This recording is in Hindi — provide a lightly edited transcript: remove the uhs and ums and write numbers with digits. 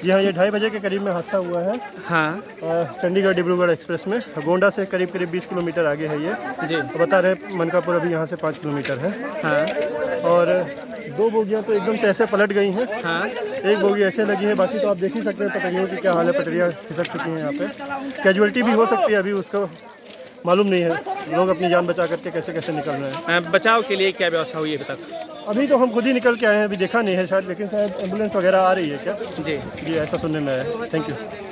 यहाँ ये 2:30 बजे के करीब में हादसा हुआ है। हाँ चंडीगढ़ डिब्रूगढ़ एक्सप्रेस में, गोंडा से करीब 20 किलोमीटर आगे है ये जी। बता रहे मनकापुर अभी यहाँ से 5 किलोमीटर है। हाँ और 2 बोगियाँ तो एकदम से ऐसे पलट गई हैं। हाँ 1 बोगी ऐसे लगी है, बाकी तो आप देख ही सकते हैं पटरियों की क्या हाल है। पटरियाँ खिसक चुकी हैं यहाँ पे। कैजुअलिटी भी हो सकती है, अभी उसको मालूम नहीं है। लोग अपनी जान बचा करके कैसे कैसे निकल रहे हैं। बचाव के लिए क्या व्यवस्था हुई है अभी तक? अभी तो हम खुद ही निकल के आए हैं, अभी देखा नहीं है शायद, लेकिन शायद एम्बुलेंस वगैरह आ रही है क्या? जी जी ऐसा सुनने में आया है। Thank you.